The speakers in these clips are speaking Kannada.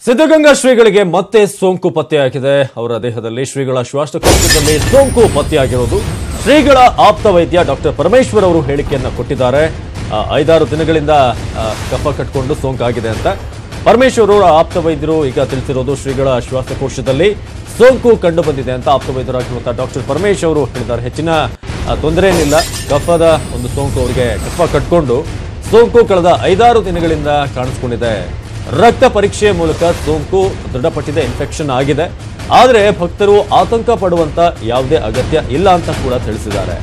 ಸಿದ್ಧಗಂಗಾ ಶ್ರೀಗಳಿಗೆ ಮತ್ತೆ ಸೋಂಕು ಪತ್ತೆಯಾಗಿದೆ. ಅವರ ದೇಹದಲ್ಲಿ ಶ್ರೀಗಳ ಶ್ವಾಸಕೋಶದಲ್ಲಿ ಸೋಂಕು ಪತ್ತೆಯಾಗಿರೋದು. ಶ್ರೀಗಳ ಆಪ್ತ ವೈದ್ಯ ಡಾಕ್ಟರ್ ಪರಮೇಶ್ವರ್ ಅವರು ಹೇಳಿಕೆಯನ್ನ ಕೊಟ್ಟಿದ್ದಾರೆ. 5-6 ದಿನಗಳಿಂದ ಕಫ ಕಟ್ಕೊಂಡು ಸೋಂಕಾಗಿದೆ ಅಂತ ಪರಮೇಶ್ವರ್ ಅವರ ಆಪ್ತ ವೈದ್ಯರು ಈಗ ತಿಳಿಸಿರೋದು. ಶ್ರೀಗಳ ಶ್ವಾಸಕೋಶದಲ್ಲಿ ಸೋಂಕು ಕಂಡು ಬಂದಿದೆ ಅಂತ ಆಪ್ತ ವೈದ್ಯರಾಗಿರುವಂತಹ ಡಾಕ್ಟರ್ ಪರಮೇಶ್ ಅವರು ಹೇಳಿದ್ದಾರೆ. ಹೆಚ್ಚಿನ ತೊಂದರೆ ಏನಿಲ್ಲ, ಕಫದ ಒಂದು ಸೋಂಕು ಅವರಿಗೆ ಕಫ ಕಟ್ಕೊಂಡು ಸೋಂಕು ಕಳೆದ 5-6 ದಿನಗಳಿಂದ ಕಾಣಿಸ್ಕೊಂಡಿದೆ. ರಕ್ತ ಪರೀಕ್ಷೆಯ ಮೂಲಕ ಸೋಂಕು ದೃಢಪಟ್ಟಿದೆ, ಇನ್ಫೆಕ್ಷನ್ ಆಗಿದೆ. ಆದರೆ ಭಕ್ತರು ಆತಂಕ ಪಡುವಂತ ಯಾವುದೇ ಅಗತ್ಯ ಇಲ್ಲ ಅಂತ ಕೂಡ ತಿಳಿಸಿದ್ದಾರೆ.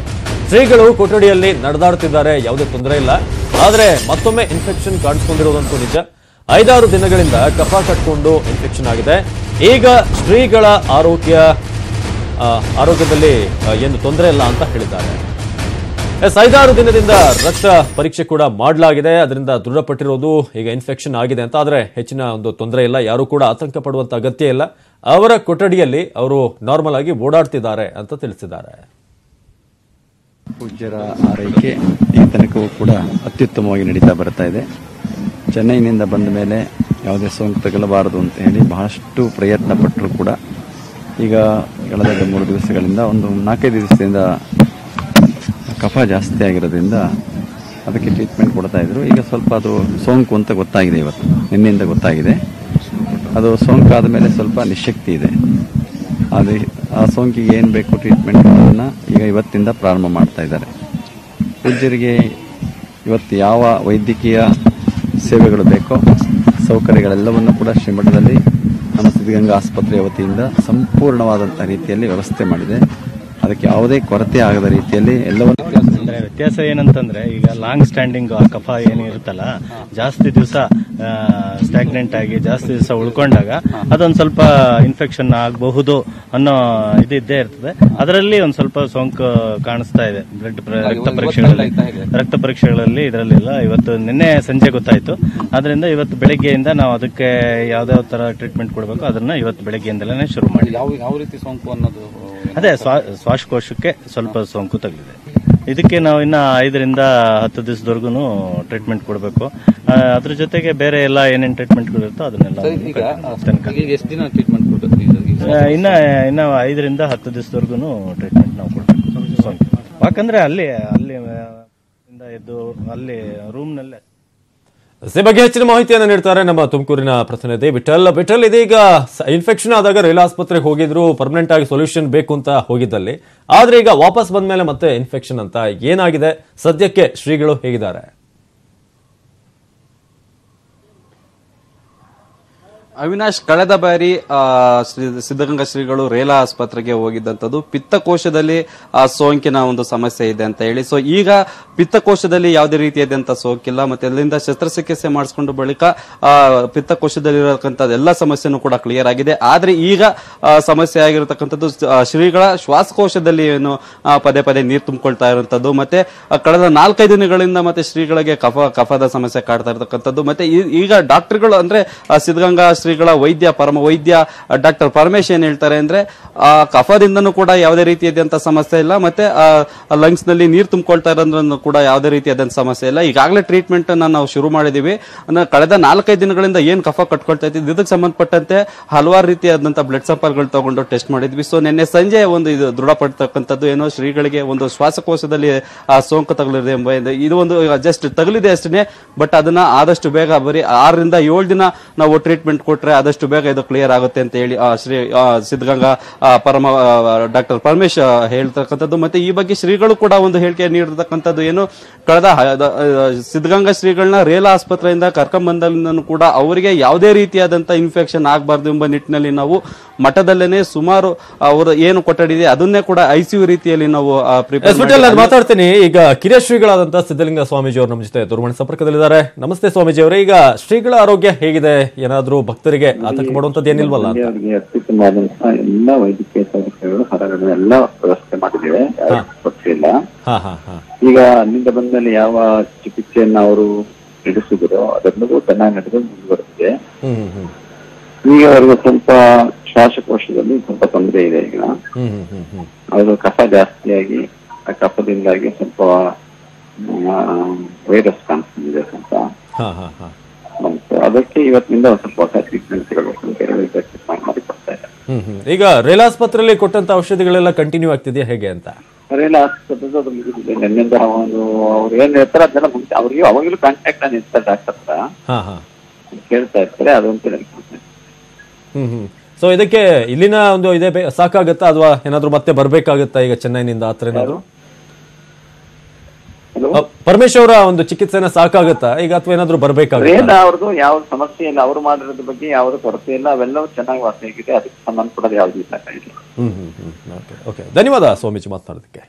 ಶ್ರೀಗಳು ಕೊಠಡಿಯಲ್ಲಿ ನಡೆದಾಡ್ತಿದ್ದಾರೆ, ಯಾವುದೇ ತೊಂದರೆ ಇಲ್ಲ. ಆದರೆ ಮತ್ತೊಮ್ಮೆ ಇನ್ಫೆಕ್ಷನ್ ಕಾಣಿಸ್ಕೊಂಡಿರೋದಂತೂ ನಿಜ. 5-6 ದಿನಗಳಿಂದ ಕಫ ಕಟ್ಕೊಂಡು ಇನ್ಫೆಕ್ಷನ್ ಆಗಿದೆ. ಈಗ ಶ್ರೀಗಳ ಆರೋಗ್ಯದಲ್ಲಿ ಏನು ತೊಂದರೆ ಇಲ್ಲ ಅಂತ ಹೇಳಿದ್ದಾರೆ. 5-6 ದಿನದಿಂದ ರಕ್ತ ಪರೀಕ್ಷೆ ಕೂಡ ಮಾಡಲಾಗಿದೆ, ಅದರಿಂದ ದೃಢಪಟ್ಟಿರೋದು ಈಗ ಇನ್ಫೆಕ್ಷನ್ ಆಗಿದೆ ಅಂತ. ಆದರೆ ಹೆಚ್ಚಿನ ಒಂದು ತೊಂದರೆ ಇಲ್ಲ, ಯಾರು ಕೂಡ ಆತಂಕ ಪಡುವಂತ ಅಗತ್ಯ ಇಲ್ಲ. ಅವರ ಕೊಠಡಿಯಲ್ಲಿ ಅವರು ನಾರ್ಮಲ್ ಆಗಿ ಓಡಾಡ್ತಿದ್ದಾರೆ ಅಂತ ತಿಳಿಸಿದ್ದಾರೆ. ಪೂಜ್ಯರ ಆರೈಕೆ ಈ ತನಕವೂ ಕೂಡ ಅತ್ಯುತ್ತಮವಾಗಿ ನಡೀತಾ ಬರ್ತಾ ಇದೆ. ಚೆನ್ನೈನಿಂದ ಬಂದ ಮೇಲೆ ಯಾವುದೇ ಸೋಂಕು ತಗಲಬಾರದು ಅಂತ ಹೇಳಿ ಬಹಳಷ್ಟು ಪ್ರಯತ್ನ ಪಟ್ಟರು ಕೂಡ ಈಗ ಕಳೆದ 2-3 ದಿವಸಗಳಿಂದ, ಒಂದು 4-5 ದಿವಸದಿಂದ ಕಫ ಜಾಸ್ತಿ ಆಗಿರೋದ್ರಿಂದ ಅದಕ್ಕೆ ಟ್ರೀಟ್ಮೆಂಟ್ ಕೊಡ್ತಾ ಇದ್ರು. ಈಗ ಸ್ವಲ್ಪ ಅದು ಸೋಂಕು ಅಂತ ಗೊತ್ತಾಗಿದೆ, ಇವತ್ತು ನಿನ್ನೆಯಿಂದ ಗೊತ್ತಾಗಿದೆ. ಅದು ಸೋಂಕಾದ ಮೇಲೆ ಸ್ವಲ್ಪ ನಿಶಕ್ತಿ ಇದೆ. ಅದು ಆ ಸೋಂಕಿಗೆ ಏನು ಬೇಕು ಟ್ರೀಟ್ಮೆಂಟ್ ಅದನ್ನು ಈಗ ಇವತ್ತಿಂದ ಪ್ರಾರಂಭ ಮಾಡ್ತಾ ಇದ್ದಾರೆ. ಪೂಜ್ಯರಿಗೆ ಇವತ್ತು ಯಾವ ವೈದ್ಯಕೀಯ ಸೇವೆಗಳು ಬೇಕೋ ಸೌಕರ್ಯಗಳೆಲ್ಲವನ್ನು ಕೂಡ ಶ್ರೀಮಠದಲ್ಲಿ ನಮ್ಮ ಸಿದ್ಧಗಂಗಾ ಆಸ್ಪತ್ರೆಯ ವತಿಯಿಂದ ಸಂಪೂರ್ಣವಾದಂಥ ರೀತಿಯಲ್ಲಿ ವ್ಯವಸ್ಥೆ ಮಾಡಿದೆ. ಅದಕ್ಕೆ ಯಾವುದೇ ಕೊರತೆ ಆಗದ ರೀತಿಯಲ್ಲಿ ಎಲ್ಲವನ್ನೂ. ವ್ಯತ್ಯಾಸ ಏನಂತಂದ್ರೆ, ಈಗ ಲಾಂಗ್ ಸ್ಟ್ಯಾಂಡಿಂಗ್ ಕಫ ಏನಿರುತ್ತಲ್ಲ, ಜಾಸ್ತಿ ದಿವಸ ಸ್ಟಾಗ್ನೆಂಟ್ ಆಗಿ ಜಾಸ್ತಿ ದಿವಸ ಉಳ್ಕೊಂಡಾಗ ಅದೊಂದು ಸ್ವಲ್ಪ ಇನ್ಫೆಕ್ಷನ್ ಆಗಬಹುದು ಅನ್ನೋ ಇದ್ದೇ ಇರ್ತದೆ. ಅದರಲ್ಲಿ ಒಂದು ಸ್ವಲ್ಪ ಸೋಂಕು ಕಾಣಿಸ್ತಾ ಇದೆ. ರಕ್ತ ಪರೀಕ್ಷೆಗಳಲ್ಲಿ ಇದರಲ್ಲಿಲ್ಲ. ಇವತ್ತು ನಿನ್ನೆ ಸಂಜೆ ಗೊತ್ತಾಯ್ತು. ಅದರಿಂದ ಇವತ್ತು ಬೆಳಗ್ಗೆಯಿಂದ ನಾವು ಅದಕ್ಕೆ ಯಾವ್ದಾವ ತರ ಟ್ರೀಟ್ಮೆಂಟ್ ಕೊಡಬೇಕು ಅದನ್ನ ಇವತ್ತು ಬೆಳಗ್ಗೆಯಿಂದಲೇ ಶುರು ಮಾಡಿ. ಯಾವ ರೀತಿ ಸೋಂಕು ಅನ್ನೋದು ಅದೇ ಶ್ವಾಸಕೋಶಕ್ಕೆ ಸ್ವಲ್ಪ ಸೋಂಕು ತಗಲಿದೆ. ಇದಕ್ಕೆ ನಾವು ಇನ್ನ 5-10 ದಿವಸದವರೆಗೂ ಟ್ರೀಟ್ಮೆಂಟ್ ಕೊಡಬೇಕು. ಅದ್ರ ಜೊತೆಗೆ ಬೇರೆ ಎಲ್ಲ ಏನೇನು ಟ್ರೀಟ್ಮೆಂಟ್ಗಳಿರುತ್ತೋ ಅದನ್ನೆಲ್ಲ ಎಷ್ಟು ದಿನ ಟ್ರೀಟ್ಮೆಂಟ್ ಕೊಡಬೇಕು? ಇನ್ನ 5-10 ದಿವಸದವರೆಗೂ ಟ್ರೀಟ್ಮೆಂಟ್ ನಾವು ಕೊಡಬೇಕು. ಯಾಕಂದ್ರೆ ಅಲ್ಲಿ ಎದ್ದು ಅಲ್ಲಿ ರೂಮ್ನಲ್ಲೇ. ಈ ಬಗ್ಗೆ ಹೆಚ್ಚಿನ ಮಾಹಿತಿಯನ್ನು ನೀಡ್ತಾರೆ ನಮ್ಮ ತುಮಕೂರಿನ ಪ್ರತಿನಿಧಿ ವಿಠಲ್. ಇದೀಗ ಇನ್ಫೆಕ್ಷನ್ ಆದಾಗ ರೈಲ್ ಆಸ್ಪತ್ರೆಗೆ ಹೋಗಿದ್ರು, ಪರ್ಮನೆಂಟ್ ಆಗಿ ಸೊಲ್ಯೂಷನ್ ಬೇಕು ಅಂತ ಹೋಗಿದ್ದಲ್ಲಿ. ಆದ್ರೆ ಈಗ ವಾಪಸ್ ಬಂದ ಮೇಲೆ ಮತ್ತೆ ಇನ್ಫೆಕ್ಷನ್ ಅಂತ ಏನಾಗಿದೆ? ಸದ್ಯಕ್ಕೆ ಶ್ರೀಗಳು ಹೇಗಿದ್ದಾರೆ? ಅವಿನಾಶ್, ಕಳೆದ ಬಾರಿ ಸಿದ್ಧಗಂಗಾ ಶ್ರೀಗಳು ರೇಲಾ ಆಸ್ಪತ್ರೆಗೆ ಹೋಗಿದ್ದಂಥದ್ದು ಪಿತ್ತಕೋಶದಲ್ಲಿ ಸೋಂಕಿನ ಒಂದು ಸಮಸ್ಯೆ ಇದೆ ಅಂತ ಹೇಳಿ. ಸೊ ಈಗ ಪಿತ್ತಕೋಶದಲ್ಲಿ ಯಾವುದೇ ರೀತಿಯಾದಂತಹ ಸೋಂಕಿಲ್ಲ, ಮತ್ತೆ ಅಲ್ಲಿಂದ ಶಸ್ತ್ರಚಿಕಿತ್ಸೆ ಮಾಡಿಸ್ಕೊಂಡು ಬಳಿಕ ಪಿತ್ತಕೋಶದಲ್ಲಿರತಕ್ಕಂಥದ್ದು ಎಲ್ಲ ಸಮಸ್ಯೆನೂ ಕೂಡ ಕ್ಲಿಯರ್ ಆಗಿದೆ. ಆದ್ರೆ ಈಗ ಸಮಸ್ಯೆ ಆಗಿರತಕ್ಕಂಥದ್ದು ಶ್ರೀಗಳ ಶ್ವಾಸಕೋಶದಲ್ಲಿ ಏನು ಪದೇ ಪದೇ ನೀರು ತುಂಬಿಕೊಳ್ತಾ ಇರುವಂತದ್ದು, ಮತ್ತೆ ಕಳೆದ 4-5 ದಿನಗಳಿಂದ ಮತ್ತೆ ಶ್ರೀಗಳಿಗೆ ಕಫದ ಸಮಸ್ಯೆ ಕಾಡ್ತಾ ಇರತಕ್ಕಂಥದ್ದು. ಮತ್ತೆ ಈಗ ಡಾಕ್ಟರ್ಗಳು ಅಂದ್ರೆ ಸಿದ್ಧಗಂಗಾ ಶ್ರೀಗಳ ಪರಮ ವೈದ್ಯ ಡಾಕ್ಟರ್ ಪರಮೇಶ್ ಏನ್ ಹೇಳ್ತಾರೆ ಅಂದ್ರೆ, ಕಫದಿಂದನೂ ಕೂಡ ಯಾವುದೇ ರೀತಿಯಾದಂತಹ ಸಮಸ್ಯೆ ಇಲ್ಲ, ಮತ್ತೆ ಲಂಗ್ಸ್ ನಲ್ಲಿ ನೀರು ತುಂಬಿಕೊಳ್ತಾ ಇರೋದ್ರೂ ಕೂಡ ಯಾವುದೇ ರೀತಿಯಾದಂತಹ ಸಮಸ್ಯೆ ಇಲ್ಲ. ಈಗಾಗಲೇ ಟ್ರೀಟ್ಮೆಂಟ್ ನಾವು ಶುರು ಮಾಡಿದೀವಿ. ಕಳೆದ 4-5 ದಿನಗಳಿಂದ ಏನ್ ಕಫ ಕಟ್ಕೊಳ್ತಾ ಇದ್ದೀವಿ ಇದಕ್ಕೆ ಸಂಬಂಧಪಟ್ಟಂತೆ ಹಲವಾರು ರೀತಿಯಾದಂತಹ ಬ್ಲಡ್ ಸ್ಯಾಂಪಲ್ಗಳು ತಗೊಂಡು ಟೆಸ್ಟ್ ಮಾಡಿದ್ವಿ. ಸೊ ನಿನ್ನೆ ಸಂಜೆ ಒಂದು ಇದು ದೃಢಪಡ್ತಕ್ಕಂಥದ್ದು ಏನೋ ಶ್ರೀಗಳಿಗೆ ಒಂದು ಶ್ವಾಸಕೋಶದಲ್ಲಿ ಸೋಂಕು ತಗಲಿದೆ ಎಂಬ ಇದು ಒಂದು ಜಸ್ಟ್ ತಗಲಿದೆ ಅಷ್ಟೇ. ಬಟ್ ಅದನ್ನ ಆದಷ್ಟು ಬೇಗ ಬರೀ 6-7 ದಿನ ನಾವು ಟ್ರೀಟ್ಮೆಂಟ್ ಕೊಟ್ರೆ ಆದಷ್ಟು ಬೇಗ ಇದು ಕ್ಲಿಯರ್ ಆಗುತ್ತೆ ಅಂತ ಹೇಳಿ ಸಿದ್ಧಗಂಗಾ ಪರಮ ಡಾಕ್ಟರ್ ಪರಮೇಶ್ ಹೇಳ್ತಕ್ಕಂಥದ್ದು. ಮತ್ತೆ ಈ ಬಗ್ಗೆ ಶ್ರೀಗಳು ಕೂಡ ಒಂದು ಹೇಳಿಕೆ ನೀಡಿರ್ತಕ್ಕಂಥದ್ದು ಏನು, ಕಳೆದ ಸಿದ್ಧಗಂಗಾ ಶ್ರೀಗಳನ್ನ ರೇಲಾ ಆಸ್ಪತ್ರೆಯಿಂದ ಕರ್ಕೊಂಡ್ಬಂದ ಕೂಡ ಅವರಿಗೆ ಯಾವುದೇ ರೀತಿಯಾದಂತಹ ಇನ್ಫೆಕ್ಷನ್ ಆಗಬಾರ್ದು ಎಂಬ ನಿಟ್ಟಿನಲ್ಲಿ ನಾವು ಮಠದಲ್ಲೇನೆ ಸುಮಾರು ಅವರು ಏನು ಕೊಠಡಿ ಇದೆ ಅದನ್ನೇ ಕೂಡ ICU ರೀತಿಯಲ್ಲಿ ನಾವು ಮಾತಾಡ್ತೀನಿ. ಈಗ ಕಿರಿಯ ಶ್ರೀಗಳಾದಂತಹ ಸಿದ್ಧಲಿಂಗ ಸ್ವಾಮೀಜಿ ಅವರು ನಮ್ಮ ಜೊತೆ ದೂರವಾಣಿ ಸಂಪರ್ಕದಲ್ಲಿದ್ದಾರೆ. ನಮಸ್ತೆ ಸ್ವಾಮೀಜಿ ಅವರೇ. ಈಗ ಶ್ರೀಗಳ ಆರೋಗ್ಯ ಹೇಗಿದೆ? ಏನಾದ್ರೂ ಭಕ್ತರಿಗೆ ಆತಂಕ ಮಾಡುವಂತದ್ದು ಏನಿಲ್ವಲ್ಲ? ಅತ್ಯುತ್ತಮವಾದಂತಹ ಎಲ್ಲ ವೈದ್ಯಕೀಯ ಸೌಕರ್ಯಗಳು ಹೊರಗಡೆ ಎಲ್ಲ ವ್ಯವಸ್ಥೆ ಮಾಡಿದ್ದೇವೆ, ತೊಂದರೆ ಇಲ್ಲ. ಈಗ ಅಲ್ಲಿಂದ ಬಂದಲ್ಲಿ ಯಾವ ಚಿಕಿತ್ಸೆಯನ್ನ ಅವರು ನಡೆಸಿದ್ರು ಅದೆಲ್ಲವೂ ಚೆನ್ನಾಗಿ ನಡೆದು ಮುಂದುವರೆದಿದೆ. ಈಗ ಅವ್ರಿಗೆ ಸ್ವಲ್ಪ ಶ್ವಾಸಕೋಶದಲ್ಲಿ ಸ್ವಲ್ಪ ತೊಂದರೆ ಇದೆ. ಈಗ ಅದು ಕಫ ಜಾಸ್ತಿಯಾಗಿ ಆ ಕಫದಿಂದಾಗಿ ಸ್ವಲ್ಪ ವೈರಸ್ ಕಾಣಿಸ್ತಿದೆ ಸ್ವಲ್ಪ. ಅದಕ್ಕೆ ಇವತ್ತಿನಿಂದ ಒಂದು ಸ್ವಲ್ಪ ಹೊಸ ಟ್ರೀಟ್ಮೆಂಟ್ ಸಿಗಬೇಕು ಅಂತ ಹೇಳಿ ಟ್ರೀಟ್ಮೆಂಟ್ ಮಾಡಿ ಕೊಡ್ತಾ ಇದ್ದಾರೆ. ಈಗ ರೇಲ್ ಆಸ್ಪತ್ರೆಯಲ್ಲಿ ಕೊಟ್ಟಂತ ಔಷಧಿಗಳೆಲ್ಲ ಕಂಟಿನ್ಯೂ ಆಗ್ತಿದೆಯಾ ಹೇಗೆ ಅಂತ? ರೇಲ್ ಆಸ್ಪತ್ರೆ ಅದು ಮುಗಿದಿದೆ. ನಿನ್ನಿಂದ ಅವನು ಅವ್ರು ಏನ್ ಹೇಳ್ತಾರೆ ಅದೆಲ್ಲ ಮುಗಿದ. ಅವ್ರಿಗೆ ಅವಾಗಲೂ ಕಾಂಟ್ಯಾಕ್ಟ್ ನಾನು ಇರ್ತಾರೆ ಡಾಕ್ಟರ್ ಹತ್ರ ಕೇಳ್ತಾ ಇರ್ತಾರೆ. ಅದೊಂದು ಸೊ ಇದಕ್ಕೆ ಇಲ್ಲಿನ ಒಂದು ಇದೇ ಸಾಕಾಗತ್ತಾ ಅಥವಾ ಏನಾದ್ರು ಮತ್ತೆ ಬರ್ಬೇಕಾಗತ್ತಾ ಈಗ ಚೆನ್ನೈನಿಂದ ಆತರ ಏನಾದ್ರು? ಪರಮೇಶ್ವರ ಒಂದು ಚಿಕಿತ್ಸೆನ ಸಾಕಾಗತ್ತಾ ಈಗ ಅಥವಾ ಏನಾದ್ರು ಬರ್ಬೇಕಾಗುತ್ತೆ? ಅವ್ರದ್ದು ಯಾವ ಸಮಸ್ಯೆ ಇಲ್ಲ, ಅವ್ರು ಮಾಡಿರೋದ್ರ ಬಗ್ಗೆ ಯಾವ್ದು ಕೊರತೆ ಇಲ್ಲ, ಅವೆಲ್ಲವೂ ಚೆನ್ನಾಗಿ ವಾಸಿ ಆಗಿದೆ. ಅದಕ್ಕೆ ಸಂಬಂಧಪಡೋದು ಯಾವ್ದು ಸಾಕಾಗಿಲ್ಲ. ಓಕೆ ಧನ್ಯವಾದ ಸ್ವಾಮೀಜಿ ಮಾತನಾಡೋದಕ್ಕೆ.